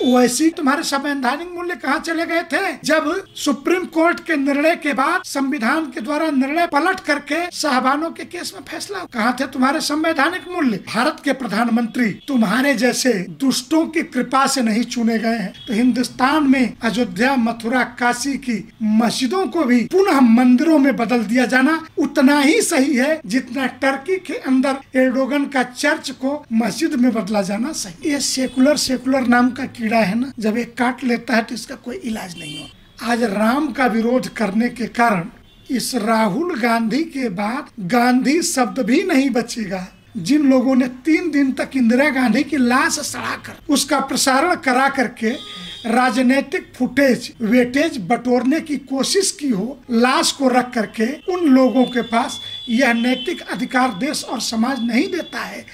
ओवैसी तुम्हारे संवैधानिक मूल्य कहाँ चले गए थे जब सुप्रीम कोर्ट के निर्णय के बाद संविधान के द्वारा निर्णय पलट करके साहबानों के केस में फैसला? कहाँ थे तुम्हारे संवैधानिक मूल्य? भारत के प्रधानमंत्री तुम्हारे जैसे दुष्टों की कृपा से नहीं चुने गए हैं तो हिंदुस्तान में अयोध्या, मथुरा, काशी की मस्जिदों को भी पुनः मंदिरों में बदल दिया जाना उतना ही सही है जितना टर्की के अंदर एर्डोगन का चर्च को मस्जिद में बदला जाना सही। ये सेकुलर नाम का कीड़ा है ना, जब एक काट लेता है तो इसका कोई इलाज नहीं हो। आज राम का विरोध करने के कारण इस राहुल गांधी के बाद गांधी शब्द भी नहीं बचेगा। जिन लोगों ने 3 दिन तक इंदिरा गांधी की लाश सड़ाकर उसका प्रसारण करा करके राजनीतिक फुटेज वेटेज बटोरने की कोशिश की हो, लाश को रख करके, उन लोगों के पास यह नैतिक अधिकार देश और समाज नहीं देता है।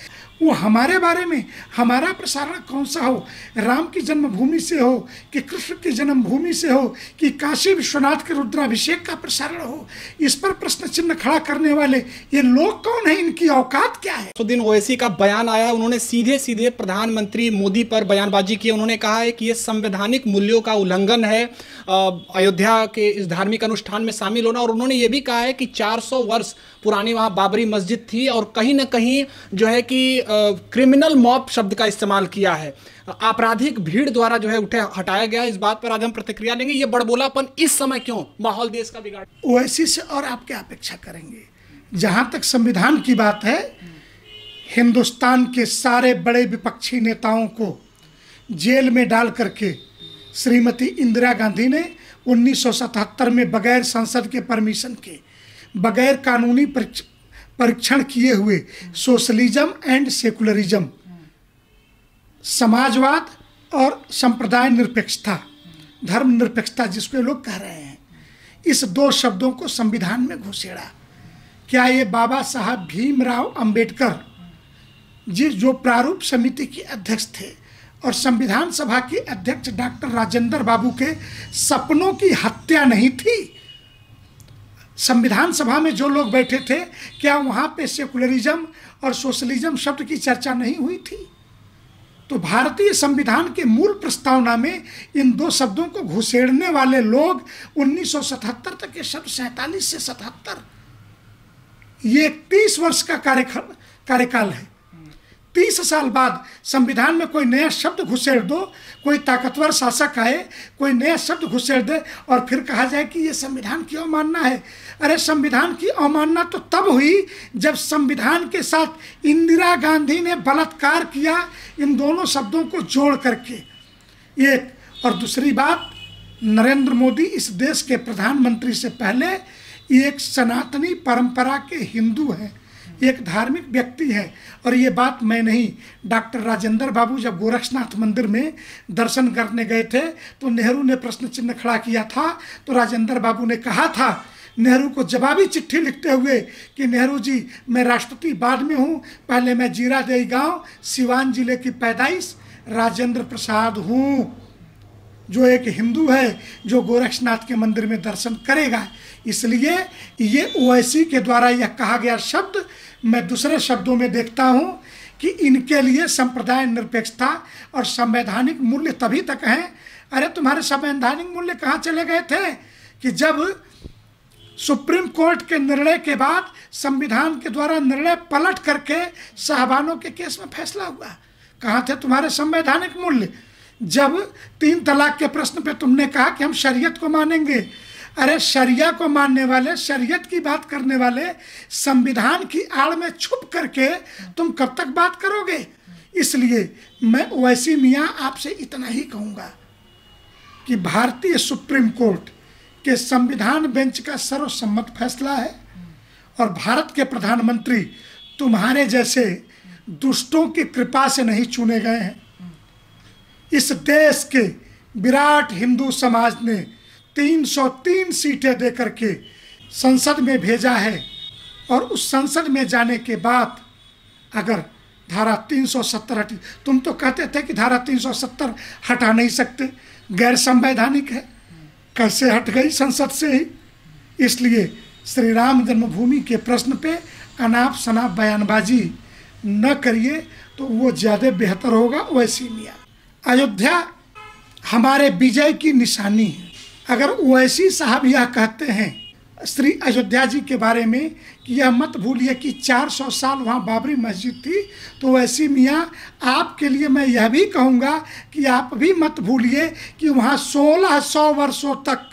वो हमारे बारे में हमारा प्रसारण कौन सा हो, राम की जन्मभूमि से हो कि कृष्ण की जन्मभूमि से हो कि काशी विश्वनाथ के रुद्राभिषेक का प्रसारण हो, इस पर प्रश्न चिन्ह खड़ा करने वाले ये लोग कौन है, इनकी औकात क्या है? तो दिन ओवैसी का बयान आया, उन्होंने सीधे सीधे प्रधानमंत्री मोदी पर बयानबाजी की। उन्होंने कहा है कि ये संवैधानिक मूल्यों का उल्लंघन है अयोध्या के इस धार्मिक अनुष्ठान में शामिल होना। और उन्होंने ये भी कहा है कि 400 वर्ष पुरानी वहाँ बाबरी मस्जिद थी और कहीं ना कहीं जो है कि क्रिमिनल मॉब शब्द का इस्तेमाल किया है, आपराधिक भीड़ द्वारा जो है हटाया गया। इस बात पर आज हम प्रतिक्रिया लेंगे। ये बड़बोलापन इस समय क्यों माहौल देश का बिगाड़? ओवैसी से और आप क्या अपेक्षा करेंगे? जहां तक संविधान की बात है, हिंदुस्तान के सारे बड़े विपक्षी नेताओं को जेल में डाल करके श्रीमती इंदिरा गांधी ने 1977 में बगैर संसद के परमिशन के, बगैर कानूनी परीक्षण किए हुए सोशलिज्म एंड सेकुलरिज्म, समाजवाद और संप्रदाय निरपेक्षता, धर्म निरपेक्षता जिसको लोग कह रहे हैं, इस 2 शब्दों को संविधान में घुसेड़ा। क्या ये बाबा साहब भीमराव अंबेडकर जी जो प्रारूप समिति के अध्यक्ष थे और संविधान सभा के अध्यक्ष डॉक्टर राजेंद्र बाबू के सपनों की हत्या नहीं थी? संविधान सभा में जो लोग बैठे थे, क्या वहाँ पे सेकुलरिज्म और सोशलिज्म शब्द की चर्चा नहीं हुई थी? तो भारतीय संविधान के मूल प्रस्तावना में इन 2 शब्दों को घुसेड़ने वाले लोग 1977 तक के शब्द 47 से 77, ये 30 वर्ष का कार्यकाल है। 30 साल बाद संविधान में कोई नया शब्द घुसेड़ दो, कोई ताकतवर शासक आए, कोई नया शब्द घुसेड़ दे और फिर कहा जाए कि ये संविधान की अवमानना है। अरे संविधान की अवमानना तो तब हुई जब संविधान के साथ इंदिरा गांधी ने बलात्कार किया, इन दोनों शब्दों को जोड़ करके। एक और दूसरी बात, नरेंद्र मोदी इस देश के प्रधानमंत्री से पहले एक सनातनी परंपरा के हिंदू हैं, एक धार्मिक व्यक्ति है। और ये बात मैं नहीं, डॉक्टर राजेंद्र बाबू जब गोरक्षनाथ मंदिर में दर्शन करने गए थे तो नेहरू ने प्रश्न चिन्ह खड़ा किया था, तो राजेंद्र बाबू ने कहा था नेहरू को जवाबी चिट्ठी लिखते हुए कि नेहरू जी, मैं राष्ट्रपति बाद में हूँ, पहले मैं जीरादेई गांव सिवान जिले की पैदाइश राजेंद्र प्रसाद हूँ, जो एक हिंदू है जो गोरक्षनाथ के मंदिर में दर्शन करेगा। इसलिए ये ओवैसी के द्वारा यह कहा गया शब्द मैं दूसरे शब्दों में देखता हूँ कि इनके लिए संप्रदाय निरपेक्षता और संवैधानिक मूल्य तभी तक हैं। अरे तुम्हारे संवैधानिक मूल्य कहाँ चले गए थे कि जब सुप्रीम कोर्ट के निर्णय के बाद संविधान के द्वारा निर्णय पलट करके साहबानों के केस में फैसला हुआ? कहाँ थे तुम्हारे संवैधानिक मूल्य? जब 3 तलाक के प्रश्न पे तुमने कहा कि हम शरीयत को मानेंगे, अरे शरिया को मानने वाले, शरीयत की बात करने वाले संविधान की आड़ में छुप करके तुम कब तक बात करोगे? इसलिए मैं ओवैसी मियाँ आपसे इतना ही कहूँगा कि भारतीय सुप्रीम कोर्ट के संविधान बेंच का सर्वसम्मत फैसला है और भारत के प्रधानमंत्री तुम्हारे जैसे दुष्टों की कृपा से नहीं चुने गए हैं। इस देश के विराट हिंदू समाज ने 303 सीटें देकर के संसद में भेजा है और उस संसद में जाने के बाद अगर धारा 370 हटी, तुम तो कहते थे कि धारा 370 हटा नहीं सकते, गैर संवैधानिक है, कैसे हट गई संसद से ही? इसलिए श्री राम जन्मभूमि के प्रश्न पे अनाप शनाप बयानबाजी न करिए तो वो ज़्यादा बेहतर होगा। वैसी मियाँ अयोध्या हमारे विजय की निशानी है। अगर ओवैसी साहब यह कहते हैं श्री अयोध्या जी के बारे में कि यह मत भूलिए कि 400 साल वहाँ बाबरी मस्जिद थी, तो वैसी मियाँ आपके लिए मैं यह भी कहूँगा कि आप भी मत भूलिए कि वहाँ 1600 वर्षों तक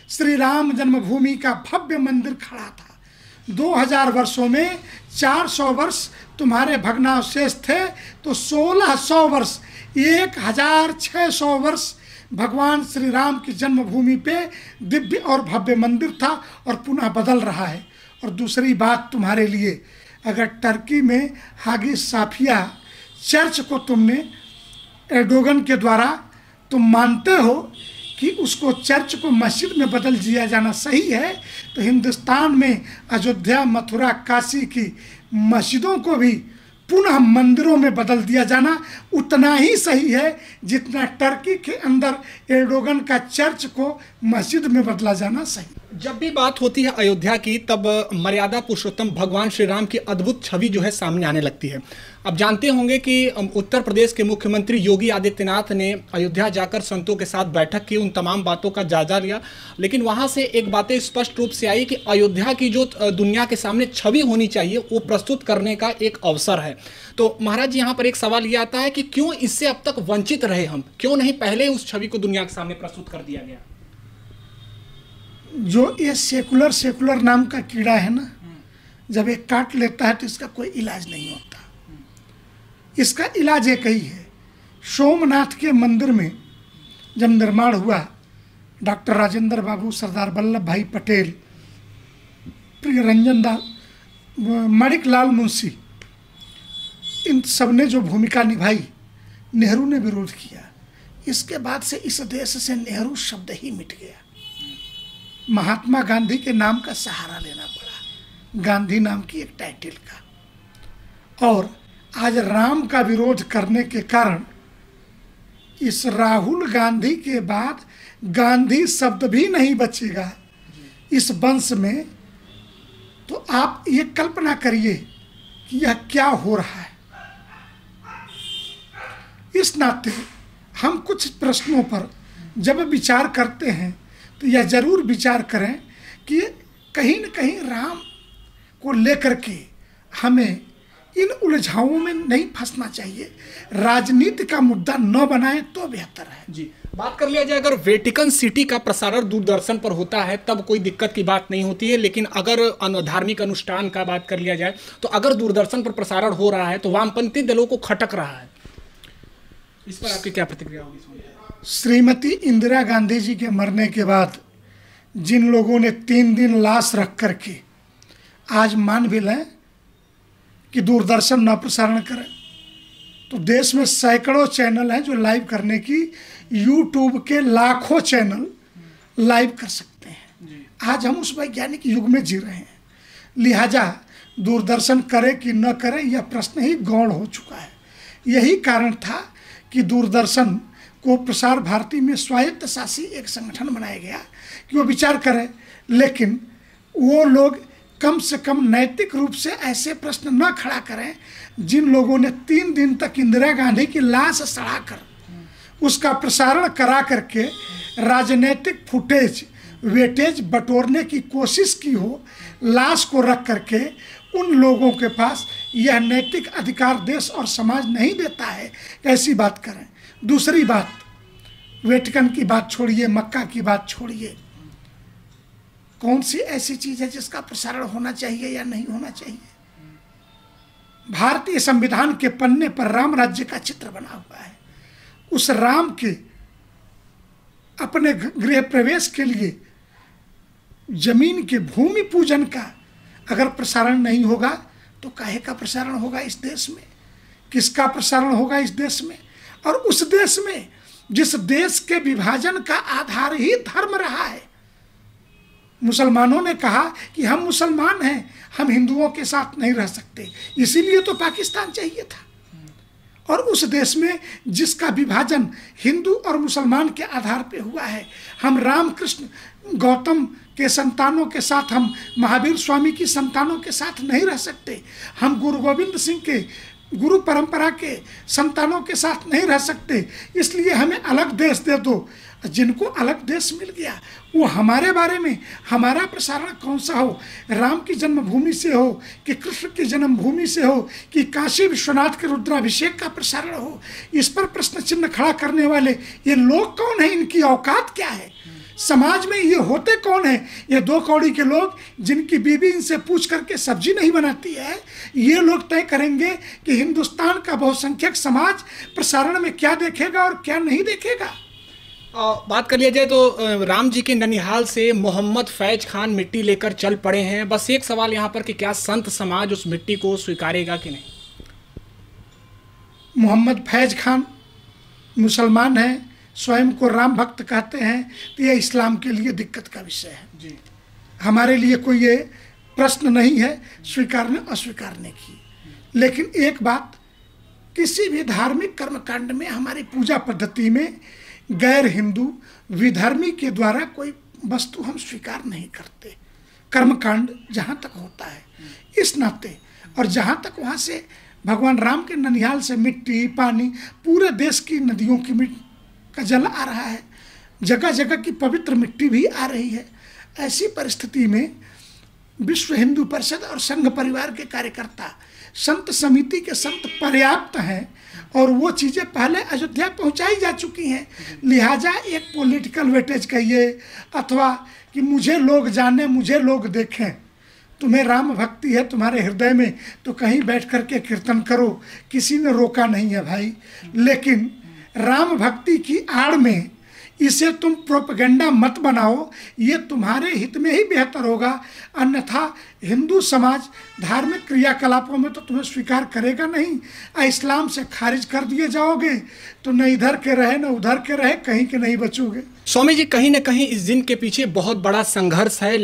श्री राम जन्मभूमि का भव्य मंदिर खड़ा था। 2000 वर्षों में 400 वर्ष तुम्हारे भग्नावशेष थे, तो 1600 वर्ष 1600 वर्ष भगवान श्री राम की जन्मभूमि पे दिव्य और भव्य मंदिर था और पुनः बदल रहा है। और दूसरी बात तुम्हारे लिए, अगर टर्की में हागी साफिया चर्च को तुमने एर्डोगन के द्वारा तुम मानते हो कि उसको चर्च को मस्जिद में बदल दिया जाना सही है, तो हिंदुस्तान में अयोध्या, मथुरा, काशी की मस्जिदों को भी पुनः मंदिरों में बदल दिया जाना उतना ही सही है जितना टर्की के अंदर एर्डोगन का चर्च को मस्जिद में बदला जाना सही। जब भी बात होती है अयोध्या की, तब मर्यादा पुरुषोत्तम भगवान श्री राम की अद्भुत छवि जो है सामने आने लगती है। अब जानते होंगे कि उत्तर प्रदेश के मुख्यमंत्री योगी आदित्यनाथ ने अयोध्या जाकर संतों के साथ बैठक की, उन तमाम बातों का जायजा लिया, लेकिन वहां से एक बातें स्पष्ट रूप से आई कि अयोध्या की जो दुनिया के सामने छवि होनी चाहिए वो प्रस्तुत करने का एक अवसर है। तो महाराज जी, यहाँ पर एक सवाल ये आता है कि क्यों इससे अब तक वंचित रहे हम, क्यों नहीं पहले उस छवि को दुनिया के सामने प्रस्तुत कर दिया गया? जो ये सेकुलर नाम का कीड़ा है ना, जब एक काट लेता है तो इसका कोई इलाज नहीं होता। इसका इलाज एक ही है। सोमनाथ के मंदिर में जब निर्माण हुआ, डॉक्टर राजेंद्र बाबू, सरदार वल्लभ भाई पटेल, प्रियरंजन दास, माणिक लाल मुंशी, इन सब ने जो भूमिका निभाई, नेहरू ने विरोध किया। इसके बाद से इस देश से नेहरू शब्द ही मिट गया। महात्मा गांधी के नाम का सहारा लेना पड़ा, गांधी नाम की एक टाइटल का। और आज राम का विरोध करने के कारण इस राहुल गांधी के बाद गांधी शब्द भी नहीं बचेगा इस वंश में। तो आप ये कल्पना करिए कि यह क्या हो रहा है। इस नाते हम कुछ प्रश्नों पर जब विचार करते हैं तो यह जरूर विचार करें कि कहीं न कहीं राम को लेकर के हमें इन उलझाओं में नहीं फंसना चाहिए। राजनीति का मुद्दा न बनाएं तो बेहतर है। जी, बात कर लिया जाए, अगर वेटिकन सिटी का प्रसारण दूरदर्शन पर होता है तब कोई दिक्कत की बात नहीं होती है, लेकिन अगर धार्मिक अनुष्ठान का बात कर लिया जाए तो अगर दूरदर्शन पर प्रसारण हो रहा है तो वामपंथी दलों को खटक रहा है। इस पर आपकी क्या प्रतिक्रिया होगी? श्रीमती इंदिरा गांधी जी के मरने के बाद जिन लोगों ने 3 दिन लाश रख करके आज मान भी लें कि दूरदर्शन न प्रसारण करें, तो देश में सैकड़ों चैनल हैं जो लाइव करने की, यूट्यूब के लाखों चैनल लाइव कर सकते हैं। आज हम उस वैज्ञानिक युग में जी रहे हैं, लिहाजा दूरदर्शन करे कि न करे यह प्रश्न ही गौण हो चुका है। यही कारण था कि दूरदर्शन को प्रसार भारती में स्वायत्त शासी एक संगठन बनाया गया कि वो विचार करे, लेकिन वो लोग कम से कम नैतिक रूप से ऐसे प्रश्न न खड़ा करें जिन लोगों ने 3 दिन तक इंदिरा गांधी की लाश सड़ाकर उसका प्रसारण करा करके राजनीतिक फुटेज वेटेज बटोरने की कोशिश की हो। लाश को रख करके उन लोगों के पास यह नैतिक अधिकार देश और समाज नहीं देता है, ऐसी बात करें। दूसरी बात, वेटिकन की बात छोड़िए, मक्का की बात छोड़िए, कौन सी ऐसी चीज़ है जिसका प्रसारण होना चाहिए या नहीं होना चाहिए? भारतीय संविधान के पन्ने पर राम राज्य का चित्र बना हुआ है। उस राम के अपने गृह प्रवेश के लिए जमीन के भूमि पूजन का अगर प्रसारण नहीं होगा तो काहे का प्रसारण होगा इस देश में? किसका प्रसारण होगा इस देश में? और उस देश में जिस देश के विभाजन का आधार ही धर्म रहा है। मुसलमानों ने कहा कि हम मुसलमान हैं, हम हिंदुओं के साथ नहीं रह सकते, इसीलिए तो पाकिस्तान चाहिए था। और उस देश में जिसका विभाजन हिंदू और मुसलमान के आधार पे हुआ है, हम रामकृष्ण गौतम के संतानों के साथ, हम महावीर स्वामी की संतानों के साथ नहीं रह सकते, हम गुरु गोविंद सिंह के गुरु परंपरा के संतानों के साथ नहीं रह सकते, इसलिए हमें अलग देश दे दो। जिनको अलग देश मिल गया वो हमारे बारे में हमारा प्रसारण कौन सा हो, राम की जन्मभूमि से हो कि कृष्ण की जन्मभूमि से हो कि काशी विश्वनाथ के रुद्राभिषेक का प्रसारण हो, इस पर प्रश्न चिन्ह खड़ा करने वाले ये लोग कौन है, इनकी औकात क्या है, समाज में ये होते कौन है? ये दो कौड़ी के लोग जिनकी बीवी इनसे पूछ करके सब्जी नहीं बनाती है, ये लोग तय करेंगे कि हिंदुस्तान का बहुसंख्यक समाज प्रसारण में क्या देखेगा और क्या नहीं देखेगा। बात कर लिया जाए तो राम जी के ननिहाल से मोहम्मद फैज खान मिट्टी लेकर चल पड़े हैं। बस एक सवाल यहाँ पर कि क्या संत समाज उस मिट्टी को स्वीकारेगा कि नहीं? मोहम्मद फैज खान मुसलमान हैं, स्वयं को राम भक्त कहते हैं, तो यह इस्लाम के लिए दिक्कत का विषय है जी। हमारे लिए कोई ये प्रश्न नहीं है स्वीकारने अस्वीकारने की। लेकिन एक बात, किसी भी धार्मिक कर्मकांड में हमारी पूजा पद्धति में गैर हिंदू विधर्मी के द्वारा कोई वस्तु हम स्वीकार नहीं करते, कर्मकांड जहाँ तक होता है इस नाते। और जहाँ तक वहाँ से भगवान राम के ननिहाल से मिट्टी पानी, पूरे देश की नदियों की का जल आ रहा है, जगह जगह की पवित्र मिट्टी भी आ रही है। ऐसी परिस्थिति में विश्व हिंदू परिषद और संघ परिवार के कार्यकर्ता, संत समिति के संत पर्याप्त हैं और वो चीज़ें पहले अयोध्या पहुंचाई जा चुकी हैं। लिहाजा एक पॉलिटिकल वेटेज कहिए अथवा कि मुझे लोग जाने मुझे लोग देखें, तुम्हें राम भक्ति है तुम्हारे हृदय में तो कहीं बैठ कर के कीर्तन करो, किसी ने रोका नहीं है भाई। लेकिन राम भक्ति की आड़ में इसे तुम प्रोपेगेंडा मत बनाओ, ये तुम्हारे हित में ही बेहतर होगा। अन्यथा हिंदू समाज धार्मिक क्रियाकलापों में तो तुम्हें स्वीकार करेगा नहीं, इस्लाम से खारिज कर दिए जाओगे तो न इधर के रहे न उधर के रहे, कहीं के नहीं बचोगे। स्वामी जी, कहीं न कहीं इस दिन के पीछे बहुत बड़ा संघर्ष है।